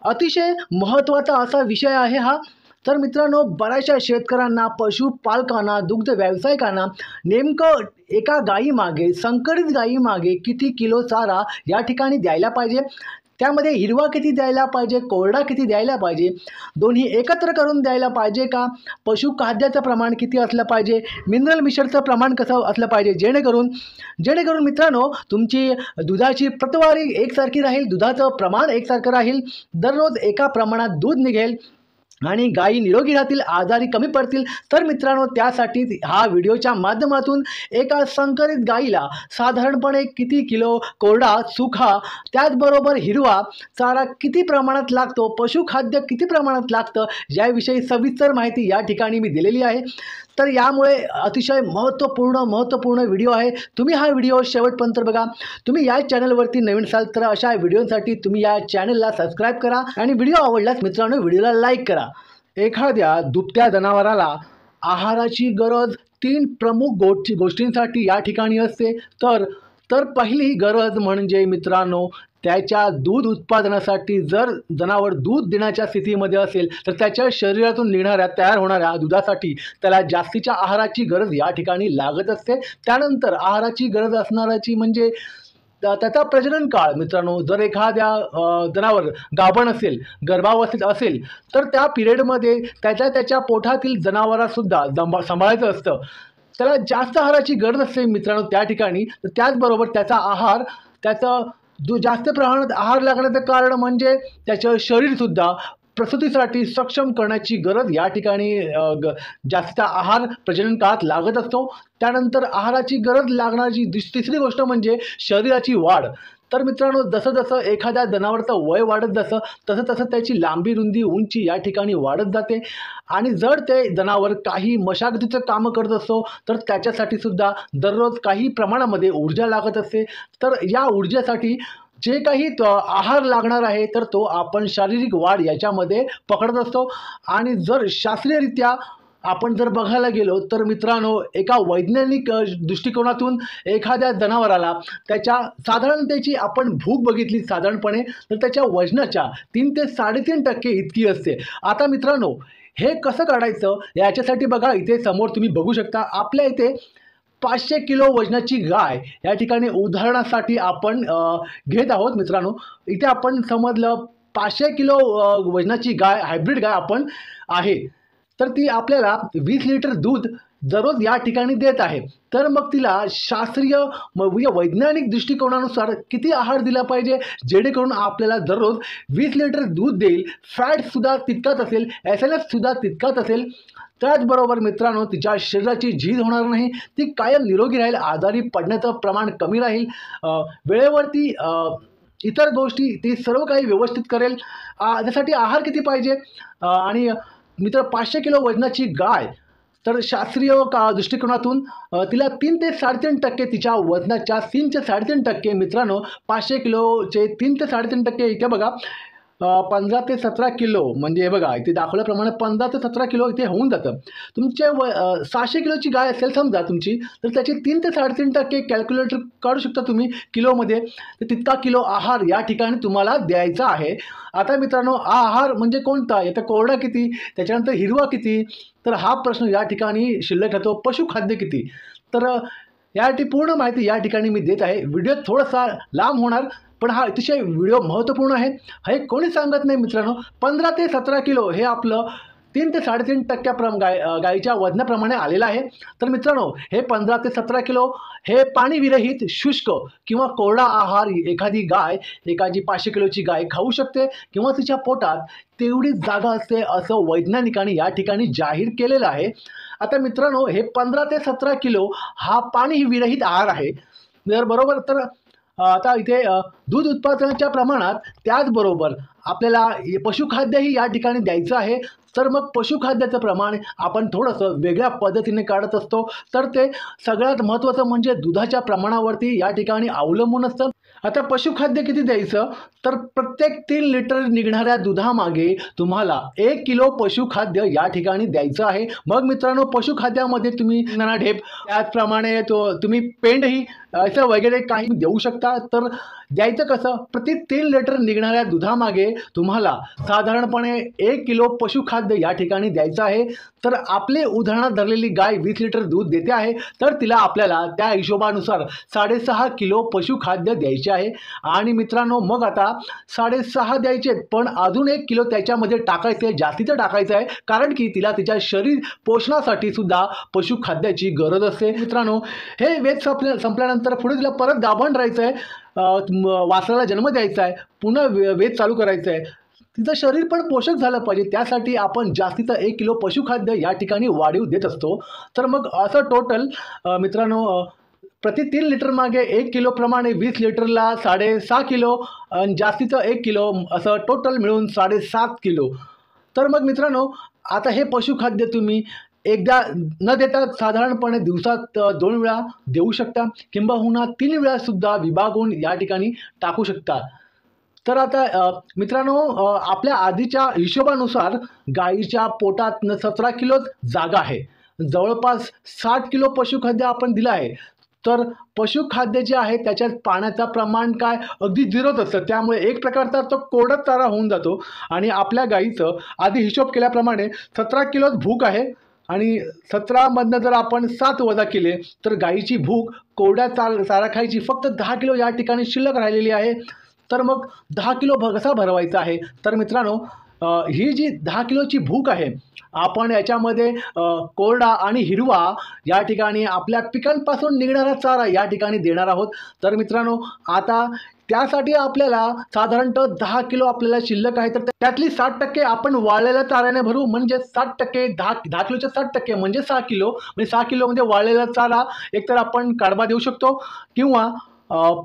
अतिशय महत्त्वाचा असा विषय आहे हा। तर मित्रांनो, बऱ्याचशा शेतकऱ्यांना, पशुपालकांना, दुग्ध व्यावसायिकांना नेमकं एका गायीमागे, संकरित गायीमागे किती किलो चारा या ठिकाणी द्यायला पाहिजे, त्यामध्ये हिरवा किती द्यायला पाहिजे, कोरडा किती द्यायला पाहिजे, दोन्ही एकत्र करून द्यायला पाहिजे का, पशुखाद्याचं प्रमाण किती असलं पाहिजे, मिनरल मिक्सरचं प्रमाण कसं असलं पाहिजे, जेणेकरून मित्रांनो तुमची दुधाची प्रतवारी एकसारखी राहील, दुधाचं प्रमाण एकसारखं राहील, दररोज एका प्रमाणात दूध निघेल आणि गायी निरोगी राहतील, आजारी कमी पडतील। तर मित्रांनो, त्यासाठी हा व्हिडिओच्या माध्यमातून एका संकरित गायीला साधारणपणे किती किलो कोरडा, सुखा, त्याचबरोबर हिरवा चारा किती प्रमाणात लागतो, पशुखाद्य किती प्रमाणात लागतं, याविषयी सविस्तर माहिती या ठिकाणी मी दिलेली आहे। तर यामुळे अतिशय महत्त्वपूर्ण व्हिडिओ आहे। तुम्ही हा व्हिडिओ शेवटपर्यंत बघा। तुम्ही या चॅनलवरती नवीन असाल तर अशा व्हिडिओसाठी तुम्ही या चॅनलला सबस्क्राईब करा आणि व्हिडिओ आवडल्यास मित्रांनो व्हिडिओला लाईक करा। एखाद्या दुभत्या जनावराला आहाराची गरज 3 प्रमुख गोष्टींसाठी या ठिकाणी असते। तर पहिली गरज म्हणजे मित्रांनो, त्याच्या दूध उत्पादनासाठी जर जनावर दूध देण्याच्या स्थितीमध्ये असेल तर त्याच्या शरीरातून निघणाऱ्या, तयार होणाऱ्या दुधासाठी त्याला जास्तीच्या आहाराची गरज या ठिकाणी लागत असते। त्यानंतर आहाराची गरज असणाराची म्हणजे त्याचा प्रजनन काळ। मित्रांनो, जर एखाद्या जनावर गाभण असेल, गर्भावस्थेत असेल तर त्या पिरियडमध्ये त्याच्या पोटातील जनावरासुद्धा सांभाळायचं असतं, त्याला जास्त आहाराची गरज असते मित्रांनो त्या ठिकाणी। तर त्याचबरोबर त्याचा आहार, जास्त प्रमाणात आहार लागण्याचं कारण म्हणजे त्याचं शरीरसुद्धा प्रसूतीसाठी सक्षम करण्याची गरज या ठिकाणी जास्त आहार प्रजनन काळात लागत असतो। त्यानंतर आहाराची गरज लागणारी तिसरी गोष्ट म्हणजे शरीराची वाढ। तर मित्रांनो, जसं एखाद्या जनावराचं वय वाढत तसं त्याची लांबी, रुंदी, उंची या ठिकाणी वाढत जाते आणि जर ते जनावर काही मशागतीचं कामं करत असतो तर त्याच्यासाठी सुद्धा दररोज काही प्रमाणामध्ये ऊर्जा लागत असते। तर या ऊर्जेसाठी जे काही आहार लागणार आहे तर तो आपण शारीरिक वाढ याच्यामध्ये पकडत असतो। आणि जर शास्त्रीयरित्या आपण जर बघायला गेलो तर मित्रांनो, एका वैज्ञानिक दृष्टिकोनातून एखाद्या जनावराला साधारणतेची आपण भूक बघितली साधारणपणे तर त्याच्या वजनाच्या 3 ते 3.5% इतकी असते। आता मित्रांनो, हे कसं काढायचं याच्यासाठी बघा, इथे समोर तुम्ही बघू शकता, आपल्या इथे 500 किलो वजनाची गाय या ठिकाणी उदाहरणासाठी आपण घेत आहोत। मित्रांनो, इथे आपण समजलं 500 किलो वजनाची गाय, हायब्रिड गाय आपण आहे, तर ती आपल्याला 20 लिटर दूध दररोज या ठिकाणी देत आहे। तर मग तिला शास्त्रीय वैज्ञानिक दृष्टिकोनानुसार किती आहार दिला पाहिजे जेणेकरून आपल्याला दररोज 20 लिटर दूध देईल, फॅटसुद्धा तितकाच असेल, SNF तितकाच असेल। त्याचबरोबर मित्रांनो, तिच्या शरीराची झीज होणार नाही, ती कायम निरोगी राहील, आजारी पडण्याचं प्रमाण कमी राहील, वेळेवरती इतर गोष्टी ती सर्व काही व्यवस्थित करेल। त्यासाठी आहार किती पाहिजे आणि मित्र 500 किलो वजनाची गाय, तर शास्त्रीय दृष्टिकोनातून तिला 3 ते 3.5% तिच्या वजनाच्या 3 ते 3.5% मित्रांनो, 500 किलोचे 3 ते 3.5% इथे बघा, 15 ते 17 किलो म्हणजे हे बघा इथे दाखवल्याप्रमाणे 15 ते 17 किलो इथे होऊन जातं। तुमचे 600 किलोची गाय असेल समजा तुमची, तर त्याचे 3 ते 3.5% कॅल्क्युलेटर काढू शकता तुम्ही किलोमध्ये, तर तितका किलो आहार या ठिकाणी तुम्हाला द्यायचा आहे। आता मित्रांनो, हा आहार म्हणजे कोणता, याचा कोरडा किती, त्याच्यानंतर हिरवा किती, तर हा प्रश्न या ठिकाणी शिल्लक राहतो। पशुखाद्य किती, तर यासाठी पूर्ण माहिती या ठिकाणी मी देत आहे। व्हिडिओ थोडासा लांब होणार पण हा अतिशय व्हिडिओ महत्त्वपूर्ण आहे। हे कोणी सांगत नाही मित्रांनो, 15 ते 17 किलो हे आपलं 3 ते 3.5% गायीच्या वजनाप्रमाणे आलेलं आहे। तर मित्रांनो, हे 15 ते 17 किलो हे पाणीविरहित शुष्क किंवा कोरडा आहार एखादी 500 किलोची गाय खाऊ शकते किंवा तिच्या पोटात तेवढीच जागा असते असं वैज्ञानिकांनी या ठिकाणी जाहीर केलेलं आहे। आता मित्रांनो, हे 15 ते 17 किलो हा पाणीविरहित आहार आहे, बरोबर। तर आता इथे दूध उत्पादनाच्या प्रमाणात त्याचबरोबर आपल्याला पशुखाद्यही या ठिकाणी द्यायचं आहे। तर मग पशुखाद्याचं प्रमाण आपण थोडंसं वेगळ्या पद्धतीने काढत असतो। तर ते सगळ्यात महत्त्वाचं म्हणजे दुधाच्या प्रमाणावरती या ठिकाणी अवलंबून असतं। आता पशुखाद्य किती द्यायचं, तर प्रत्येक 3 लिटर निघणाऱ्या दुधामागे तुम्हाला 1 किलो पशुखाद्य या ठिकाणी द्यायचं आहे. मग मित्रांनो, पशुखाद्यामध्ये तुम्ही नाना ढेप, त्याचप्रमाणे तुम्ही पेंडही असं वगैरे काही देऊ शकता. तर द्यायचं कसं, प्रति 3 लिटर निघणाऱ्या दुधामागे तुम्हाला साधारणपणे 1 किलो पशुखाद्य या ठिकाणी द्यायचं आहे. तर आपले उदाहरणात धरलेली गाय 20 लिटर दूध देते आहे, तर तिला आपल्याला त्या हिशोबानुसार 6.5 किलो पशुखाद्य द्यायचे आहे. आणि मित्रांनो, मग आता 6.5 द्यायचे, पण अजून 1 किलो त्याच्यामध्ये टाकायचं आहे, जास्तीचं टाकायचं आहे, कारण की तिला तिच्या शरीर पोषणासाठी सुद्धा पशुखाद्याची गरज असते. मित्रांनो, हे वेद संपल्यानंतर पुढे तिला परत गाभण राहायचं आहे, वासराला जन्म द्यायचा आहे, पुन्हा वेद चालू करायचं आहे. तिचं शरीर पण पोषक झालं पाहिजे, त्यासाठी आपण जास्तीचं 1 किलो पशुखाद्य या ठिकाणी वाढीव देत असतो. तर मग असं टोटल मित्रांनो, प्रति 3 लिटर मागे 1 किलो प्रमाणे 20 लिटरला 6.5 किलो आणि जास्तीचं 1 किलो, असं टोटल मिळून 7.5 किलो. तर मग मित्रांनो, आता हे पशुखाद्य तुम्ही एकदा न देता साधारणपणे दिवसात 2 वेळा देऊ शकता, किंबहुना 3 वेळासुद्धा विभागून या ठिकाणी टाकू शकता. तर आता मित्रांनो, आपल्या आधीच्या हिशोबानुसार गाईच्या पोटात 17 किलो जागा आहे, जवळपास 60 किलो पशुखाद्य आपण दिलं आहे. तर पशुखाद्य जे आहे त्याच्यात पाण्याचं प्रमाण काय अगदी 0च असतं, त्यामुळे एक प्रकारचा तो कोरडा चारा होऊन जातो. आणि आपल्या गाईचं आधी हिशोब केल्याप्रमाणे 17 किलोच भूक आहे, आणि 17मधनं जर आपण 7 वजा केले तर गाईची भूक कोरड्या चारा खायची फक्त 10 किलो या ठिकाणी शिल्लक राहिलेली आहे. तर मग 10 किलो कसा भरवायचा आहे, तर मित्रांनो, ही जी 10 किलोची भूक आहे, आपण याच्यामध्ये कोरडा आणि हिरवा या ठिकाणी आपल्या पिकांपासून निघणारा चारा या ठिकाणी देणार आहोत. तर मित्रांनो, आता त्यासाठी आपल्याला साधारणतः 10 किलो आपल्याला शिल्लक आहे, तर त्यातली 60% आपण वाळलेल्या चाऱ्याने भरू, म्हणजे 60%, 10 किलोचे 60% म्हणजे 6 किलो, म्हणजे 6 किलोमध्ये वाळलेला चारा एकतर आपण कडबा देऊ शकतो, किंवा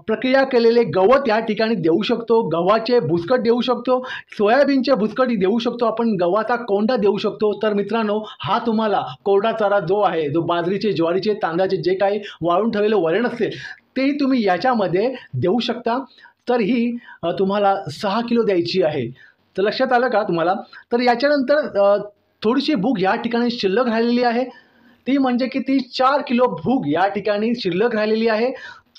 प्रक्रिया केलेले गवत या ठिकाणी देऊ शकतो, गव्हाचे भुसकट देऊ शकतो, सोयाबीनचे भुसकट देऊ शकतो, आपण गव्हाचा कोंडा देऊ शकतो. तर मित्रांनो, हा तुम्हाला कोरडा चारा जो आहे, जो बाजरीचे, ज्वारीचे, तांदळाचे जे काही वाळून ठेवलेलं वरण असते तेही तुम्ही याच्यामध्ये देऊ शकता. तर ही तुम्हाला 6 किलो द्यायची आहे. तर लक्षात आलं का तुम्हाला? तर याच्यानंतर थोडीशी भूक या ठिकाणी शिल्लक राहिलेली आहे, ती म्हणजे किती, 4 किलो भूक या ठिकाणी शिल्लक राहिलेली आहे.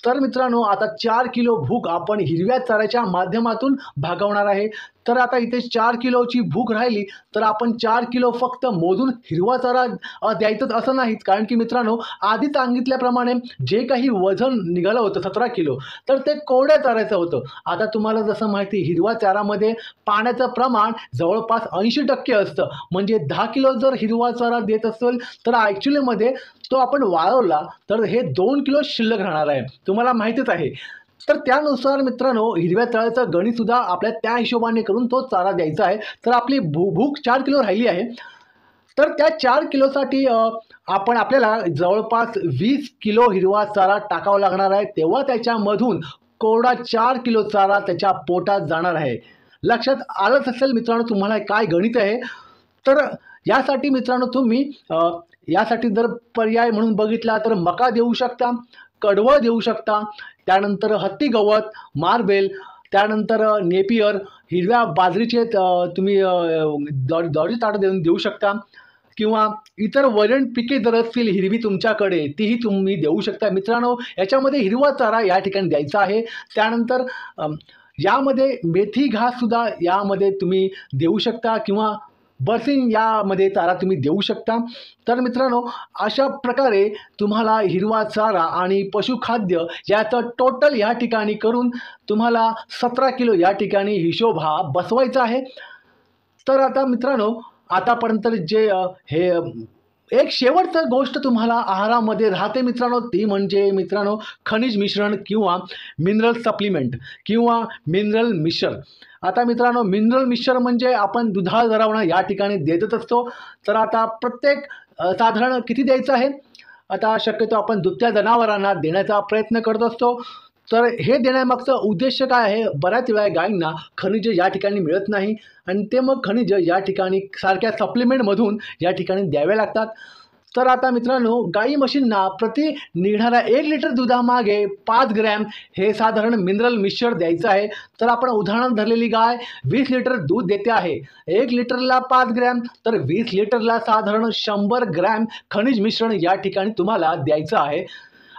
तर मित्रांनो, आता 4 किलो भूक आपण हिरव्या चाऱ्याच्या माध्यमातून भागवणार आहे. तर आता इथे 4 किलोची भूक राहिली, तर आपण 4 किलो फक्त मोजून हिरवा चारा द्यायचंच असं नाहीच, कारण की मित्रांनो, आधी सांगितल्याप्रमाणे जे काही वजन निघालं होतं 17 किलो, तर ते कोरड्या चाऱ्याचं होतं. आता तुम्हाला जसं माहिती, हिरवा चारामध्ये पाण्याचं प्रमाण जवळपास 80% असतं, म्हणजे 10 किलो जर हिरवा चारा देत असेल तर ॲक्च्युलीमध्ये तो आपण वाळवला तर हे 2 किलो शिल्लक राहणार आहे, तुम्हाला माहितीच आहे. तर त्यानुसार मित्रांनो, हिरव्या चाऱ्याचं गणितसुद्धा आपल्या त्या हिशोबाने करून तो चारा द्यायचा आहे. तर आपली भूक 4 किलो राहिली आहे, तर त्या 4 किलोसाठी आपल्याला जवळपास 20 किलो हिरवा चारा टाकावा लागणार आहे, तेव्हा त्याच्यामधून कोरडा 4 किलो चारा त्याच्या पोटात जाणार आहे. लक्षात आलंच असेल मित्रांनो तुम्हाला काय गणित आहे. तर यासाठी मित्रांनो, तुम्ही यासाठी जर पर्याय म्हणून बघितला तर मका देऊ शकता, कडवळ देऊ शकता, त्यानंतर हत्ती गवत, मार्बेल, त्यानंतर नेपियर, हिरव्या बाजरीचे तुम्ही दॉडी ताट देऊ शकता, किंवा इतर वरण पिके जर असतील हिरवी तुमच्याकडे तीही तुम्ही देऊ शकता. मित्रांनो, याच्यामध्ये हिरवा चारा या ठिकाणी द्यायचा आहे. त्यानंतर यामध्ये मेथी घाससुद्धा यामध्ये तुम्ही देऊ शकता, किंवा बर्सिन यामध्ये चारा तुम्ही देऊ शकता. तर मित्रांनो, अशा प्रकारे तुम्हाला हिरवा चारा आणि पशुखाद्य याचं टोटल या ठिकाणी करून तुम्हाला 17 किलो या ठिकाणी हिशोब हा बसवायचा आहे. तर आता मित्रांनो, आतापर्यंत जे हे एक शेवटचं गोष्ट तुम्हाला आहारामध्ये राहते मित्रांनो, ती म्हणजे मित्रांनो खनिज मिश्रण किंवा मिनरल सप्लिमेंट किंवा मिनरल मिक्सर. आता मित्रांनो, मिनरल मिक्सर म्हणजे आपण दुधाळ द्रावण या ठिकाणी देतच असतो. तर आता प्रत्येक साधारण किती द्यायचं आहे, आता शक्यतो आपण दुभत्या जनावरांना देण्याचा प्रयत्न करत असतो. तर हे देण्यामागचा उद्देश काय आहे, बऱ्याच वेळा गायींना खनिज या ठिकाणी मिळत नाही, आणि ते मग खनिज या ठिकाणी सारख्या सप्लिमेंटमधून या ठिकाणी द्यावे लागतात. तर आता मित्रांनो, गाई म्हशींना प्रति निघणाऱ्या 1 लिटर दुधामागे 5 ग्रॅम हे साधारण मिनरल मिक्सचर द्यायचं आहे. तर आपण उदाहरण धरलेली गाय 20 लिटर दूध देते आहे. 1 लिटरला 5 ग्रॅम, तर 20 लिटरला साधारण 100 ग्रॅम खनिज मिश्रण या ठिकाणी तुम्हाला द्यायचं आहे.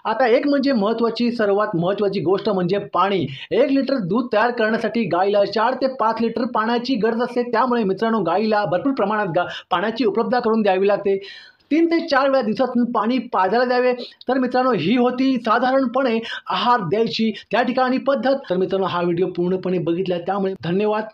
आता एक म्हणजे सर्वात महत्त्वाची गोष्ट म्हणजे पाणी. 1 लिटर दूध तयार करण्यासाठी गाईला 4 ते 5 लिटर पाण्याची गरज असते. त्यामुळे मित्रांनो, गाईला भरपूर प्रमाणात पाण्याची उपलब्धता करून द्यावी लागते. 3 ते 4 वेळा दिवसातून पाणी पाजायला द्यावे. तर मित्रांनो, ही होती साधारणपणे आहार द्यायची त्या ठिकाणी पद्धत. तर मित्रांनो, हा व्हिडिओ पूर्णपणे बघितला त्यामुळे धन्यवाद.